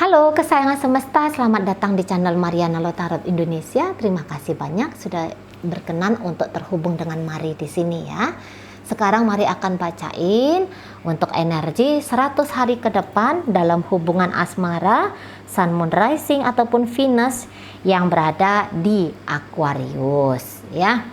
Halo kesayangan semesta, selamat datang di channel Mariana Lotarot Indonesia. Terima kasih banyak sudah berkenan untuk terhubung dengan Mari di sini ya. Sekarang Mari akan bacain untuk energi 100 hari ke depan dalam hubungan asmara, Sun, Moon, Rising ataupun Venus yang berada di Aquarius ya.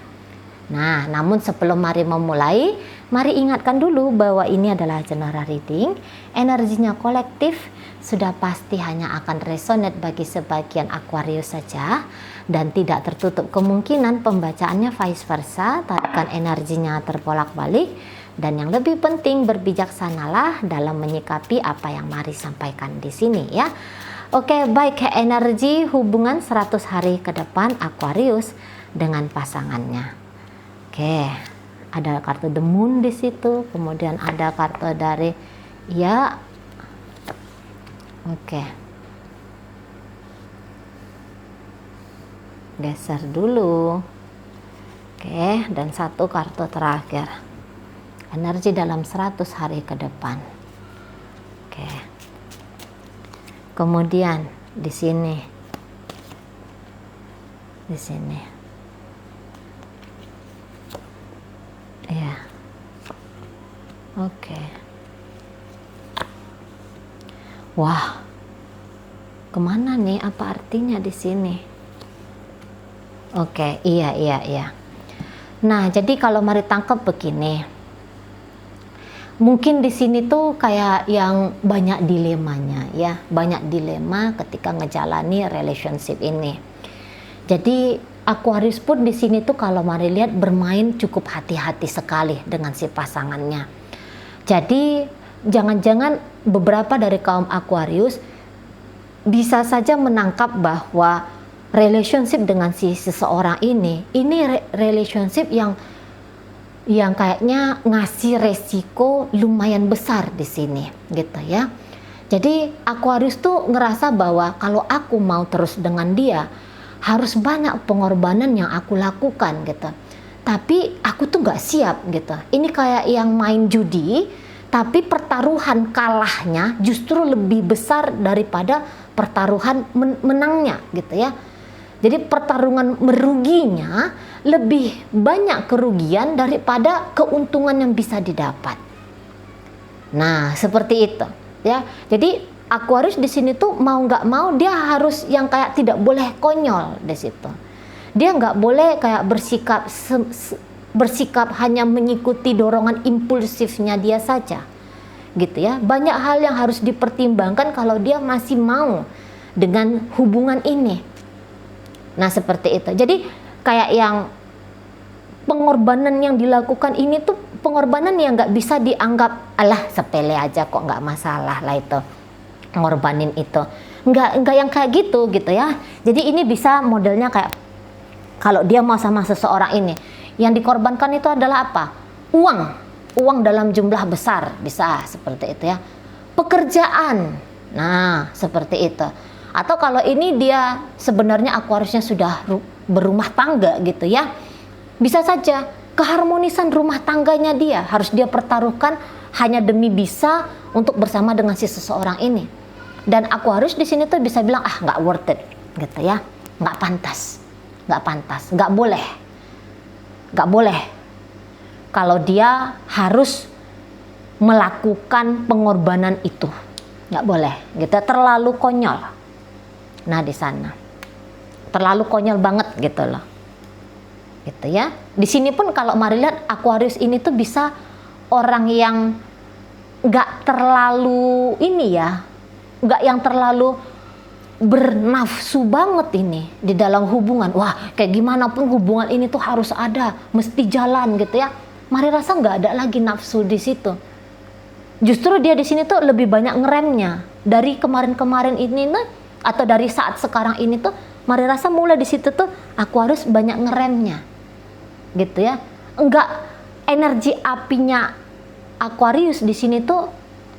Nah, namun sebelum Mari memulai, Mari ingatkan dulu bahwa ini adalah general reading. Energinya kolektif, sudah pasti hanya akan resonate bagi sebagian Aquarius saja dan tidak tertutup kemungkinan pembacaannya vice versa, tarikan energinya terbolak-balik, dan yang lebih penting berbijaksanalah dalam menyikapi apa yang Mari sampaikan di sini ya. Oke, baik, energi hubungan 100 hari ke depan Aquarius dengan pasangannya. Oke, ada kartu The Moon di situ, kemudian ada kartu dari ya. Oke. Geser dulu. Oke, dan satu kartu terakhir. Energi dalam 100 hari ke depan. Oke. Kemudian di sini. Di sini. Ya. Oke. Wah. Kemana nih? Apa artinya di sini? Oke, iya. Nah, jadi kalau Mari tangkap begini. Mungkin di sini tuh kayak yang banyak dilemanya ya, banyak dilema ketika ngejalani relationship ini. Jadi Aquarius pun di sini tuh kalau Mari lihat bermain cukup hati-hati sekali dengan si pasangannya. Jadi jangan-jangan beberapa dari kaum Aquarius bisa saja menangkap bahwa relationship dengan si seseorang ini relationship yang kayaknya ngasih resiko lumayan besar di sini gitu ya. Jadi Aquarius tuh ngerasa bahwa kalau aku mau terus dengan dia harus banyak pengorbanan yang aku lakukan gitu. Tapi aku tuh nggak siap gitu. Ini kayak yang main judi, tapi pertaruhan kalahnya justru lebih besar daripada pertaruhan menangnya gitu ya. Jadi pertarungan meruginya lebih banyak kerugian daripada keuntungan yang bisa didapat. Nah, seperti itu ya. Jadi Aquarius di sini tuh mau nggak mau dia harus yang kayak tidak boleh konyol di situ. Dia nggak boleh kayak bersikap hanya mengikuti dorongan impulsifnya dia saja, gitu ya. Banyak hal yang harus dipertimbangkan kalau dia masih mau dengan hubungan ini. Nah, seperti itu. Jadi kayak yang pengorbanan yang dilakukan ini tuh pengorbanan yang nggak bisa dianggap alah sepele aja kok, nggak masalah lah itu ngorbanin itu, nggak yang kayak gitu ya. Jadi ini bisa modelnya kayak kalau dia mau sama seseorang ini yang dikorbankan itu adalah apa? Uang dalam jumlah besar, bisa seperti itu ya. Pekerjaan, nah seperti itu. Atau kalau ini dia sebenarnya Aquariusnya sudah berumah tangga gitu ya, bisa saja keharmonisan rumah tangganya dia harus dia pertaruhkan hanya demi bisa untuk bersama dengan si seseorang ini. Dan Aquarius di sini tuh bisa bilang nggak worth it gitu ya, nggak pantas, nggak boleh kalau dia harus melakukan pengorbanan itu, nggak boleh gitu, terlalu konyol. Nah di sana terlalu konyol banget gitu loh, gitu ya. Di sini pun kalau Mari lihat Aquarius ini tuh bisa orang yang nggak terlalu ini ya, nggak yang terlalu bernafsu banget ini di dalam hubungan. Wah, kayak gimana pun hubungan ini tuh harus ada, mesti jalan gitu ya. Mari rasa nggak ada lagi nafsu di situ. Justru dia di sini tuh lebih banyak ngeremnya. Dari kemarin-kemarin ini tuh, atau dari saat sekarang ini tuh, Mari rasa mulai di situ tuh Aquarius banyak ngeremnya, gitu ya. Enggak, energi apinya Aquarius di sini tuh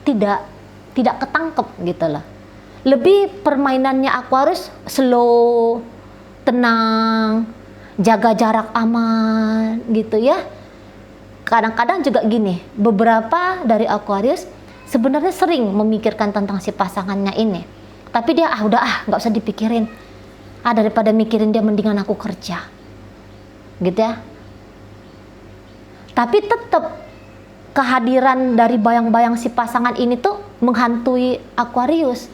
tidak ketangkep gitu loh. Lebih permainannya Aquarius slow, tenang, jaga jarak aman gitu ya. Kadang-kadang juga gini, beberapa dari Aquarius sebenarnya sering memikirkan tentang si pasangannya ini, Tapi dia udah nggak usah dipikirin. Daripada mikirin dia mendingan aku kerja. Gitu ya. Tapi tetap kehadiran dari bayang-bayang si pasangan ini tuh menghantui Aquarius.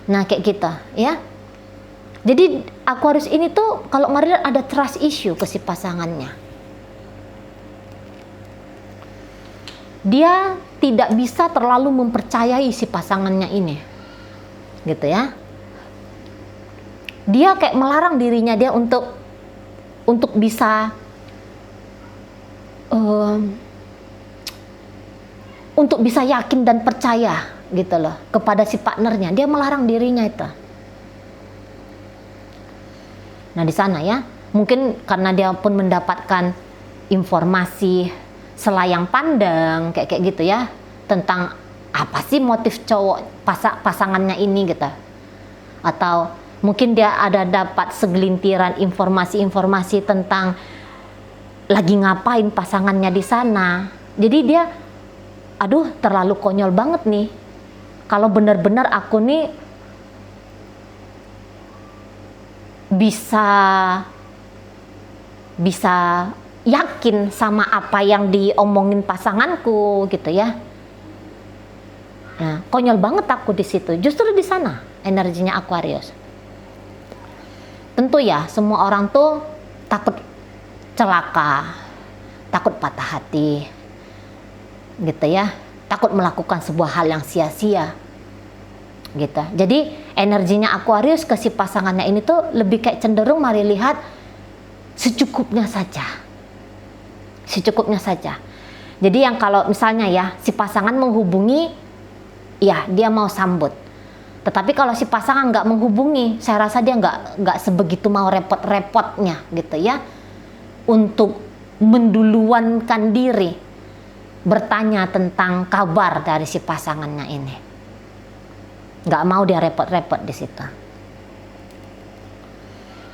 Nah, kayak gitu ya. Jadi Aquarius ini tuh kalau Mari lihat ada trust issue ke si pasangannya. Dia tidak bisa terlalu mempercayai si pasangannya ini. Gitu ya. Dia kayak melarang dirinya dia untuk bisa untuk bisa yakin dan percaya gitu loh kepada si partnernya. Dia melarang dirinya itu. Nah, di sana ya, mungkin karena dia pun mendapatkan informasi selayang pandang kayak gitu ya, tentang apa sih motif cowok pasangannya ini gitu. Atau mungkin dia ada dapat segelintiran informasi-informasi tentang lagi ngapain pasangannya di sana. Jadi dia terlalu konyol banget nih. Kalau benar-benar aku nih bisa yakin sama apa yang diomongin pasanganku gitu ya. Nah, konyol banget aku di situ. Justru di sana energinya Aquarius. Tentu ya, semua orang tuh takut celaka, takut patah hati, gitu ya, takut melakukan sebuah hal yang sia-sia, gitu. Jadi energinya Aquarius ke si pasangannya ini tuh lebih kayak cenderung Mari lihat secukupnya saja, secukupnya saja. Jadi yang kalau misalnya ya si pasangan menghubungi, ya dia mau sambut. Tetapi kalau si pasangan nggak menghubungi, saya rasa dia nggak sebegitu mau repot-repotnya gitu ya, untuk menduluankan diri bertanya tentang kabar dari si pasangannya ini. Nggak mau dia repot-repot di situ.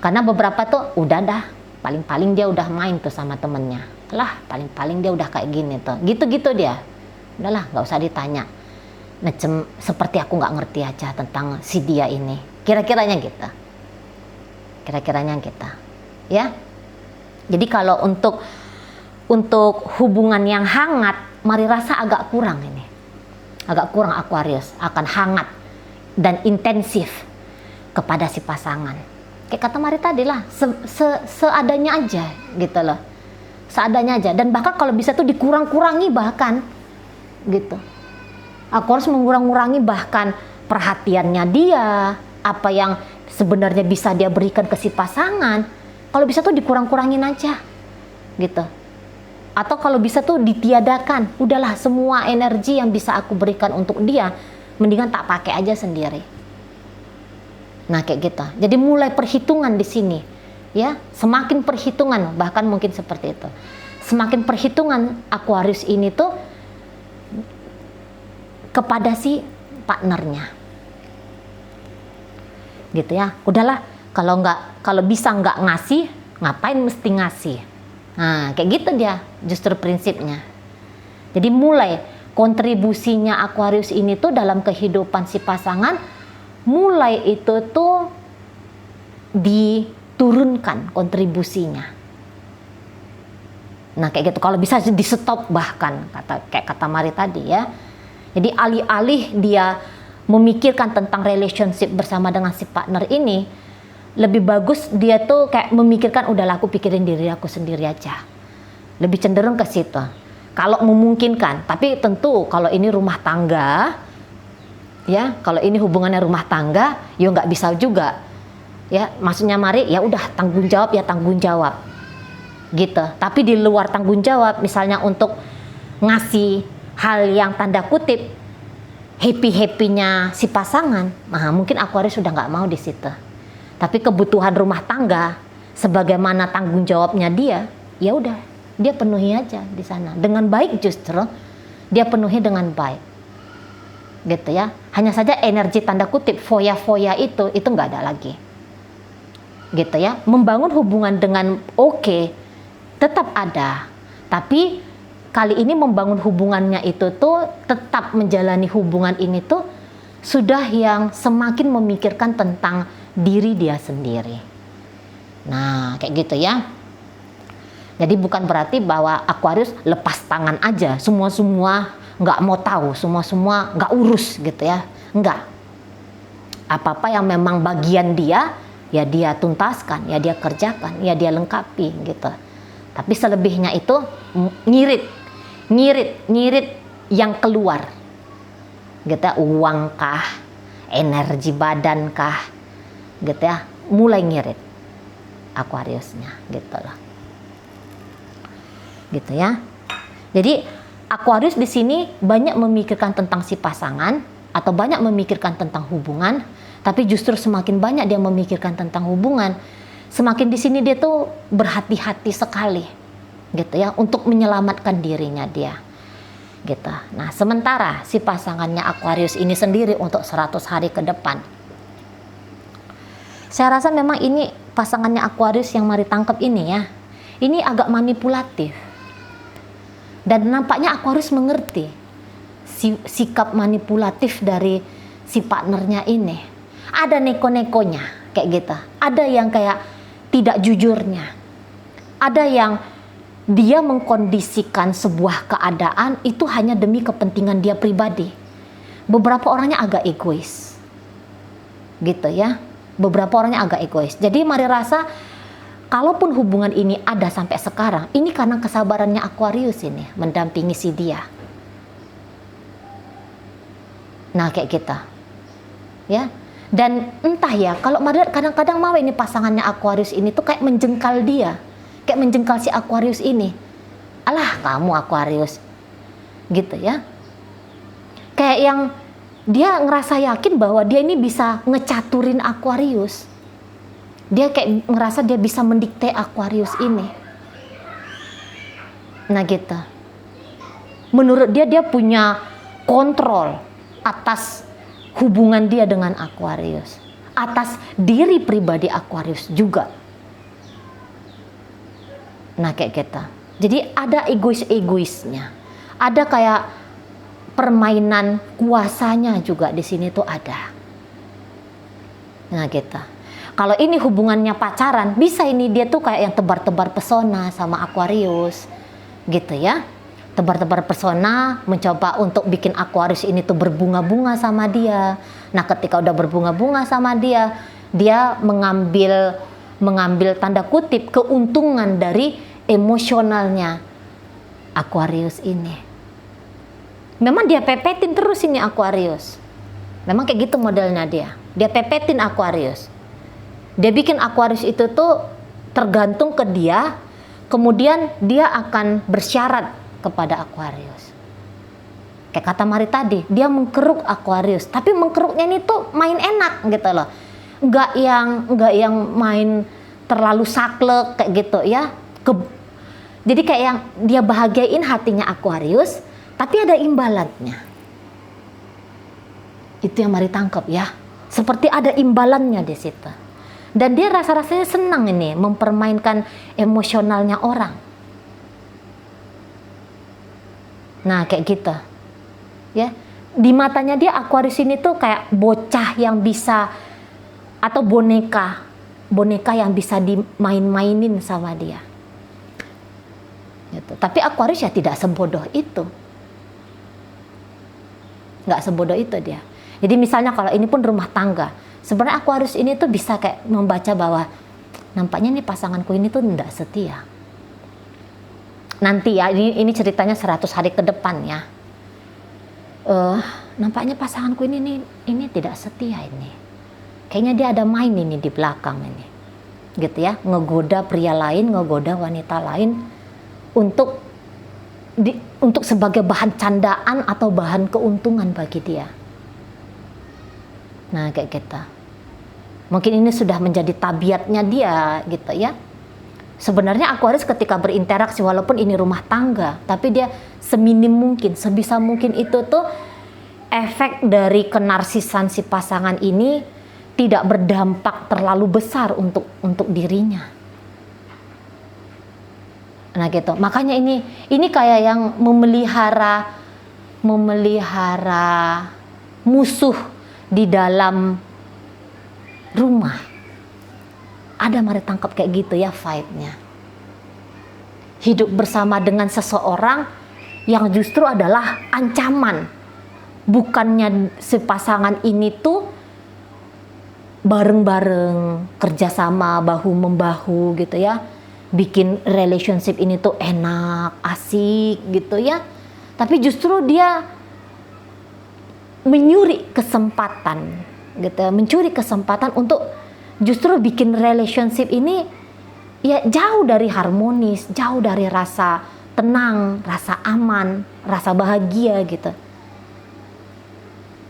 Karena beberapa tuh udah dah, paling-paling dia udah main tuh sama temennya. Lah, paling-paling dia udah kayak gini tuh. Gitu-gitu dia. Udahlah, nggak usah ditanya. Seperti aku nggak ngerti aja tentang si dia ini. Kira-kiranya gitu. Kira-kiranya gitu. Ya. Jadi kalau untuk hubungan yang hangat, Mari rasa agak kurang ini. Agak kurang Aquarius akan hangat dan intensif kepada si pasangan. Kayak kata Mari tadi lah, seadanya aja gitu loh. Seadanya aja, dan bahkan kalau bisa tuh dikurang-kurangi bahkan gitu. Aku harus mengurangi bahkan perhatiannya dia, apa yang sebenarnya bisa dia berikan ke si pasangan. Kalau bisa tuh dikurang-kurangin aja gitu. Atau kalau bisa tuh ditiadakan. Udahlah, semua energi yang bisa aku berikan untuk dia mendingan tak pakai aja sendiri. Nah, kayak gitu. Jadi mulai perhitungan di sini. Ya, semakin perhitungan, bahkan mungkin seperti itu. Semakin perhitungan Aquarius ini tuh kepada si partnernya, gitu ya. Udahlah, kalau bisa nggak ngasih, ngapain mesti ngasih? Nah, kayak gitu dia justru prinsipnya. Jadi mulai kontribusinya Aquarius ini tuh dalam kehidupan si pasangan, mulai itu tuh diturunkan kontribusinya. Nah, kayak gitu. Kalau bisa di stop bahkan, kayak kata Mari tadi ya. Jadi alih-alih dia memikirkan tentang relationship bersama dengan si partner ini, lebih bagus dia tuh kayak memikirkan, udahlah aku pikirin diri aku sendiri aja. Lebih cenderung ke situ. Kalau memungkinkan, tapi tentu kalau ini rumah tangga, ya, kalau ini hubungannya rumah tangga, ya nggak bisa juga. Ya, maksudnya Mari, ya udah tanggung jawab, gitu. Tapi di luar tanggung jawab, misalnya untuk ngasih hal yang tanda kutip happy-happynya si pasangan, nah mungkin Aquarius sudah nggak mau di situ. Tapi kebutuhan rumah tangga, sebagaimana tanggung jawabnya dia, ya udah dia penuhi aja di sana dengan baik, justru dia penuhi dengan baik, gitu ya. Hanya saja energi tanda kutip foya-foya itu nggak ada lagi, gitu ya. Membangun hubungan dengan oke, tetap ada, tapi kali ini membangun hubungannya itu tuh tetap menjalani hubungan ini tuh sudah yang semakin memikirkan tentang diri dia sendiri. Nah, kayak gitu ya. Jadi bukan berarti bahwa Aquarius lepas tangan aja, semua nggak mau tahu, semua nggak urus gitu ya. Enggak. Apa-apa yang memang bagian dia, ya dia tuntaskan, ya dia kerjakan, ya dia lengkapi gitu. Tapi selebihnya itu ngirit yang keluar. Gitu ya, uang kah, energi badan kah, gitu ya, mulai ngirit Aquariusnya gitu loh. Gitu ya. Jadi Aquarius di sini banyak memikirkan tentang si pasangan atau banyak memikirkan tentang hubungan, tapi justru semakin banyak dia memikirkan tentang hubungan, semakin di sini dia tuh berhati-hati sekali gitu ya untuk menyelamatkan dirinya dia. Gitu. Nah, sementara si pasangannya Aquarius ini sendiri untuk 100 hari ke depan. Saya rasa memang ini pasangannya Aquarius yang mari tangkap ini ya. Ini agak manipulatif. Dan nampaknya Aquarius mengerti sikap manipulatif dari si partnernya ini. Ada neko-nekonya kayak gitu. Ada yang kayak tidak jujurnya. Ada yang dia mengkondisikan sebuah keadaan itu hanya demi kepentingan dia pribadi. Beberapa orangnya agak egois. Gitu ya. Beberapa orangnya agak egois. Jadi mari rasa kalaupun hubungan ini ada sampai sekarang, ini karena kesabarannya Aquarius ini mendampingi si dia. Nah, kayak kita. Ya. Dan entah ya, kalau kadang-kadang mau ini pasangannya Aquarius ini tuh kayak menjengkal dia. Kayak menjengkal si Aquarius ini. Alah, kamu Aquarius. Gitu ya. Kayak yang dia ngerasa yakin bahwa dia ini bisa ngecaturin Aquarius. Dia kayak ngerasa dia bisa mendikte Aquarius ini. Nah gitu. Menurut dia punya kontrol atas hubungan dia dengan Aquarius. Atas diri pribadi Aquarius juga. Nah kayak gitu. Jadi ada egois-egoisnya. Ada kayak permainan kuasanya juga di sini tuh ada. Nah gitu. Kalau ini hubungannya pacaran, bisa ini dia tuh kayak yang tebar-tebar pesona sama Aquarius, gitu ya. Tebar-tebar pesona, mencoba untuk bikin Aquarius ini tuh berbunga-bunga sama dia. Nah, ketika udah berbunga-bunga sama dia, dia mengambil tanda kutip keuntungan dari emosionalnya Aquarius ini. Memang dia pepetin terus ini Aquarius. Memang kayak gitu modelnya dia. Dia pepetin Aquarius. Dia bikin Aquarius itu tuh tergantung ke dia, kemudian dia akan bersyarat kepada Aquarius. Kayak kata Mari tadi, dia mengkeruk Aquarius, tapi mengkeruknya ini tuh main enak gitu loh. Enggak yang main terlalu saklek kayak gitu ya. Jadi kayak yang dia bahagiain hatinya Aquarius, tapi ada imbalannya. Itu yang Mari tangkap ya. Seperti ada imbalannya di situ. Dan dia rasa-rasanya senang ini mempermainkan emosionalnya orang. Nah kayak gitu ya. Di matanya dia Aquarius ini tuh kayak bocah yang bisa, atau boneka yang bisa dimain-mainin sama dia gitu. Tapi Aquarius ya tidak sebodoh itu. Nggak sebodoh itu dia. Jadi misalnya kalau ini pun rumah tangga, sebenarnya Aquarius ini tuh bisa kayak membaca bahwa nampaknya nih pasanganku ini tuh tidak setia. Nanti ya, ini ceritanya 100 hari ke depan ya. Nampaknya pasanganku ini tidak setia ini. Kayaknya dia ada main ini di belakang ini. Gitu ya, ngegoda pria lain, ngegoda wanita lain untuk sebagai bahan candaan atau bahan keuntungan bagi dia. Nah kayak gitu. Mungkin ini sudah menjadi tabiatnya dia gitu ya. Sebenarnya Aquarius ketika berinteraksi, walaupun ini rumah tangga, tapi dia seminim mungkin, sebisa mungkin itu tuh efek dari kenarsisan si pasangan ini tidak berdampak terlalu besar untuk dirinya. Nah gitu. Makanya ini kayak yang memelihara musuh di dalam rumah. Ada mari tangkap kayak gitu ya vibe-nya. Hidup bersama dengan seseorang yang justru adalah ancaman. Bukannya sepasangan ini tuh bareng-bareng, kerjasama, bahu-membahu gitu ya. Bikin relationship ini tuh enak, asik gitu ya. Tapi justru dia mencuri kesempatan gitu, mencuri kesempatan untuk justru bikin relationship ini ya jauh dari harmonis, jauh dari rasa tenang, rasa aman, rasa bahagia gitu.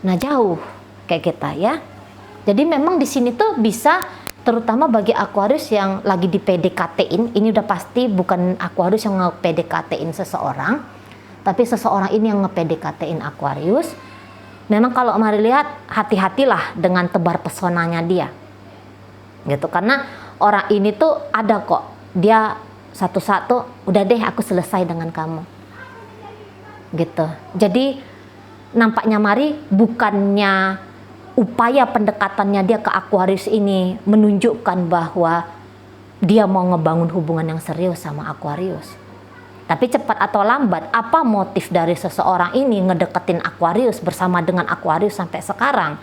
Nah, jauh kayak kita ya. Jadi memang di sini tuh bisa, terutama bagi Aquarius yang lagi di PDKT-in, ini udah pasti bukan Aquarius yang nge-PDKT-in seseorang, tapi seseorang ini yang nge-PDKT-in Aquarius. Memang kalau mari lihat, hati-hatilah dengan tebar pesonanya dia. Gitu, karena orang ini tuh ada kok. Dia satu-satu, udah deh aku selesai dengan kamu. Gitu. Jadi nampaknya mari bukannya upaya pendekatannya dia ke Aquarius ini menunjukkan bahwa dia mau ngebangun hubungan yang serius sama Aquarius. Tapi cepat atau lambat, apa motif dari seseorang ini ngedeketin Aquarius bersama dengan Aquarius sampai sekarang?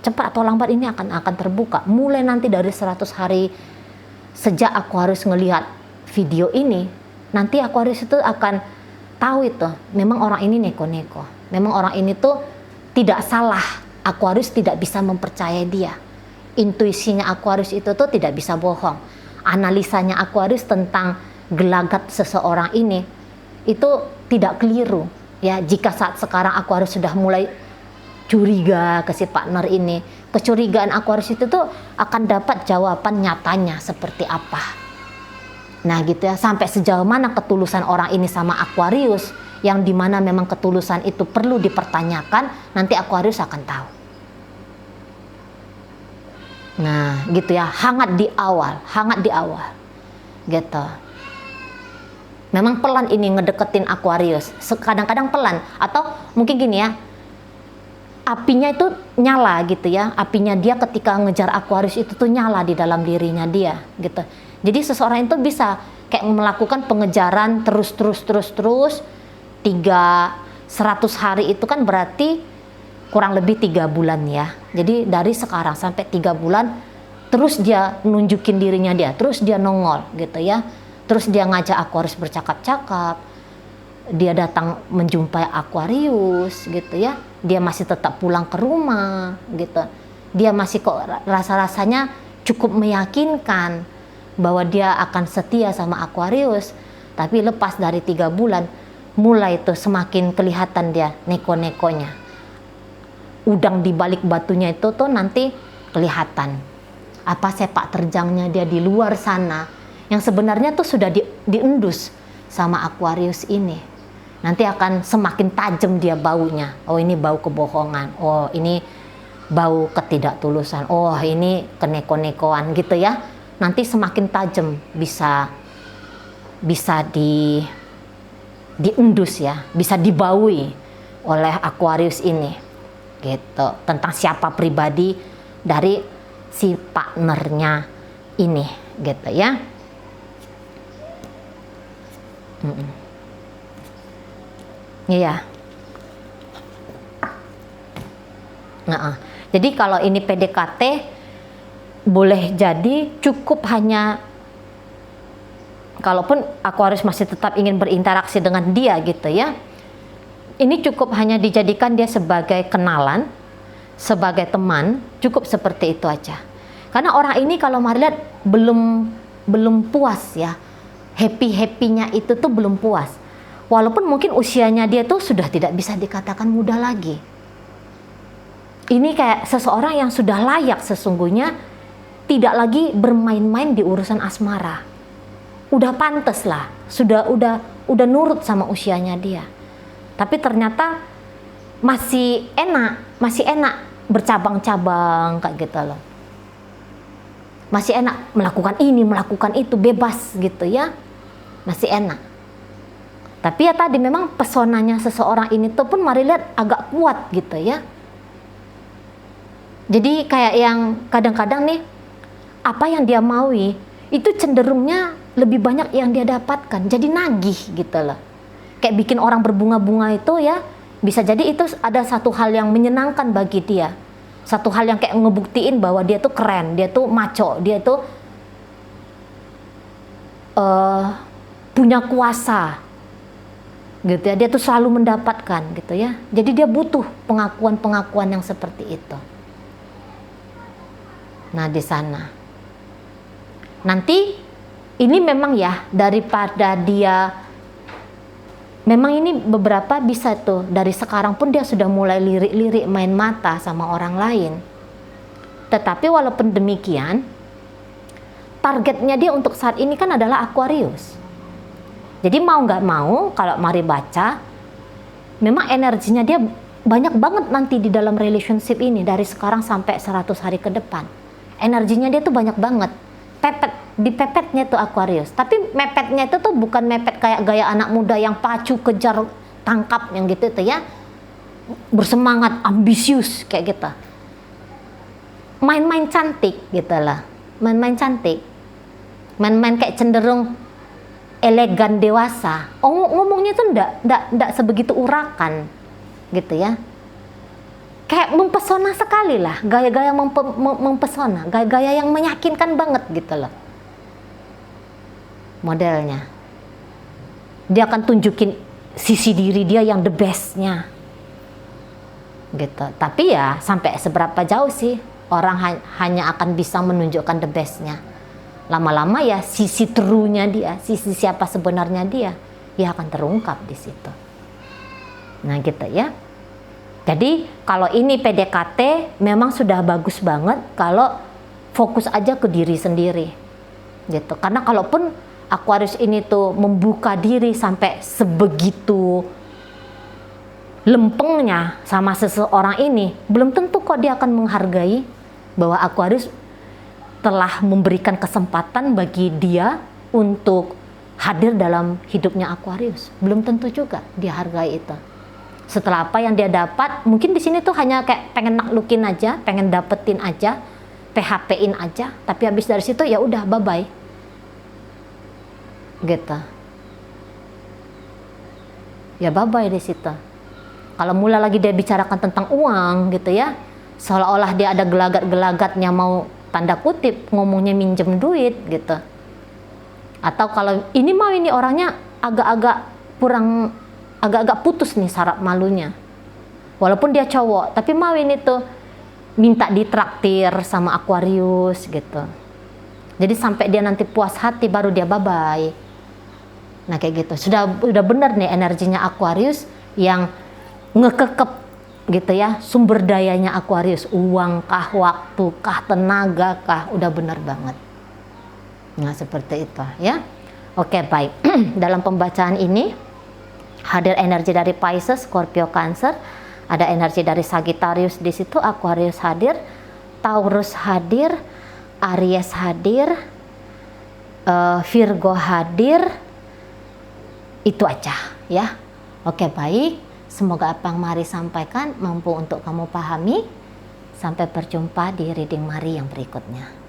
Cepat atau lambat ini akan terbuka. Mulai nanti dari 100 hari sejak Aquarius ngelihat video ini, nanti Aquarius itu akan tahu itu, memang orang ini neko-neko. Memang orang ini tuh tidak salah. Aquarius tidak bisa mempercayai dia. Intuisinya Aquarius itu tuh tidak bisa bohong. Analisanya Aquarius tentang gelagat seseorang ini itu tidak keliru ya. Jika saat sekarang Aquarius sudah mulai curiga ke si partner ini, kecurigaan Aquarius itu tuh akan dapat jawaban nyatanya seperti apa. Nah gitu ya, sampai sejauh mana ketulusan orang ini sama Aquarius, yang dimana memang ketulusan itu perlu dipertanyakan, nanti Aquarius akan tahu. Nah gitu ya, hangat di awal gitu. Memang pelan ini ngedeketin Aquarius, kadang-kadang pelan, atau mungkin gini ya, apinya itu nyala gitu ya, apinya dia ketika ngejar Aquarius itu tuh nyala di dalam dirinya dia gitu. Jadi seseorang itu bisa kayak melakukan pengejaran terus 100 hari itu kan berarti kurang lebih 3 bulan ya. Jadi dari sekarang sampai 3 bulan terus dia nunjukin dirinya dia, terus dia nongol gitu ya. Terus dia ngajak Aquarius bercakap-cakap, dia datang menjumpai Aquarius gitu ya. Dia masih tetap pulang ke rumah gitu. Dia masih kok rasa-rasanya cukup meyakinkan bahwa dia akan setia sama Aquarius. Tapi lepas dari 3 bulan, mulai tuh semakin kelihatan dia neko-nekonya. Udang di balik batunya itu tuh nanti kelihatan. Apa sepak terjangnya dia di luar sana, yang sebenarnya tuh sudah diendus sama Aquarius ini. Nanti akan semakin tajam dia baunya. Oh ini bau kebohongan. Oh ini bau ketidaktulusan. Oh ini keneko-nekoan gitu ya. Nanti semakin tajam bisa diendus ya. Bisa dibaui oleh Aquarius ini. Gitu. Tentang siapa pribadi dari si partnernya ini. Gitu ya. Iya. Jadi kalau ini PDKT boleh jadi cukup hanya, kalaupun Aquarius masih tetap ingin berinteraksi dengan dia gitu ya, ini cukup hanya dijadikan dia sebagai kenalan, sebagai teman, cukup seperti itu aja. Karena orang ini kalau mari lihat belum puas ya. Happy-happynya itu tuh belum puas. Walaupun mungkin usianya dia tuh sudah tidak bisa dikatakan muda lagi. Ini kayak seseorang yang sudah layak sesungguhnya tidak lagi bermain-main di urusan asmara. Udah pantes lah, udah nurut sama usianya dia. Tapi ternyata masih enak bercabang-cabang kayak gitu loh. Masih enak melakukan ini, melakukan itu, bebas gitu ya. Masih enak. Tapi ya tadi memang pesonanya seseorang ini tuh pun mari lihat agak kuat gitu ya. Jadi kayak yang kadang-kadang nih, apa yang dia maui itu cenderungnya lebih banyak yang dia dapatkan, jadi nagih gitu loh. Kayak bikin orang berbunga-bunga itu ya, bisa jadi itu ada satu hal yang menyenangkan bagi dia, satu hal yang kayak ngebuktiin bahwa dia tuh keren, dia tuh maco, dia tuh punya kuasa gitu ya, dia tuh selalu mendapatkan gitu ya. Jadi dia butuh pengakuan-pengakuan yang seperti itu. Nah di sana nanti ini memang ya, daripada dia memang ini beberapa bisa tuh dari sekarang pun dia sudah mulai lirik-lirik main mata sama orang lain. Tetapi walaupun demikian, targetnya dia untuk saat ini kan adalah Aquarius. Jadi mau nggak mau, kalau mari baca, memang energinya dia banyak banget nanti di dalam relationship ini dari sekarang sampai 100 hari ke depan. Energinya dia tuh banyak banget. Dipepetnya tuh Aquarius. Tapi mepetnya itu tuh bukan mepet kayak gaya anak muda yang pacu, kejar, tangkap yang gitu itu ya. Bersemangat, ambisius kayak gitu. Main-main cantik gitu lah. Main-main cantik. Main-main kayak cenderung elegan dewasa. Oh, ngomongnya tuh enggak sebegitu urakan gitu ya. Kayak mempesona sekali lah, gaya-gaya mempesona, gaya-gaya yang meyakinkan banget gitu loh modelnya. Dia akan tunjukin sisi diri dia yang the bestnya gitu. Tapi ya sampai seberapa jauh sih orang hanya akan bisa menunjukkan the bestnya. Lama-lama ya sisi true-nya dia, sisi siapa sebenarnya dia akan terungkap di situ. Nah gitu ya. Jadi kalau ini PDKT memang sudah bagus banget kalau fokus aja ke diri sendiri gitu. Karena kalaupun Aquarius ini tuh membuka diri sampai sebegitu lempengnya sama seseorang ini, belum tentu kok dia akan menghargai bahwa Aquarius telah memberikan kesempatan bagi dia untuk hadir dalam hidupnya Aquarius. Belum tentu juga dia hargai itu. Setelah apa yang dia dapat, mungkin di sini tuh hanya kayak pengen naklukin aja, pengen dapetin aja, PHP-in aja, tapi habis dari situ ya udah bye-bye. Gitu. Ya bye-bye di situ. Kalau mulai lagi dia bicarakan tentang uang gitu ya, seolah-olah dia ada gelagat-gelagatnya mau tanda kutip ngomongnya minjem duit gitu. Atau kalau ini orangnya agak-agak putus nih saraf malunya. Walaupun dia cowok, tapi mau ini tuh minta ditraktir sama Aquarius gitu. Jadi sampai dia nanti puas hati baru dia bye-bye. Nah kayak gitu. Sudah benar nih energinya Aquarius yang ngekekep gitu ya. Sumber dayanya Aquarius, uang kah, waktu kah, tenaga kah, udah benar banget. Nah seperti itu ya. Oke baik. Dalam pembacaan ini hadir energi dari Pisces, Scorpio, Cancer, ada energi dari Sagittarius di situ, Aquarius hadir, Taurus hadir, Aries hadir, Virgo hadir, itu aja ya. Oke baik, semoga apa yang Mari sampaikan mampu untuk kamu pahami. Sampai berjumpa di reading Mari yang berikutnya.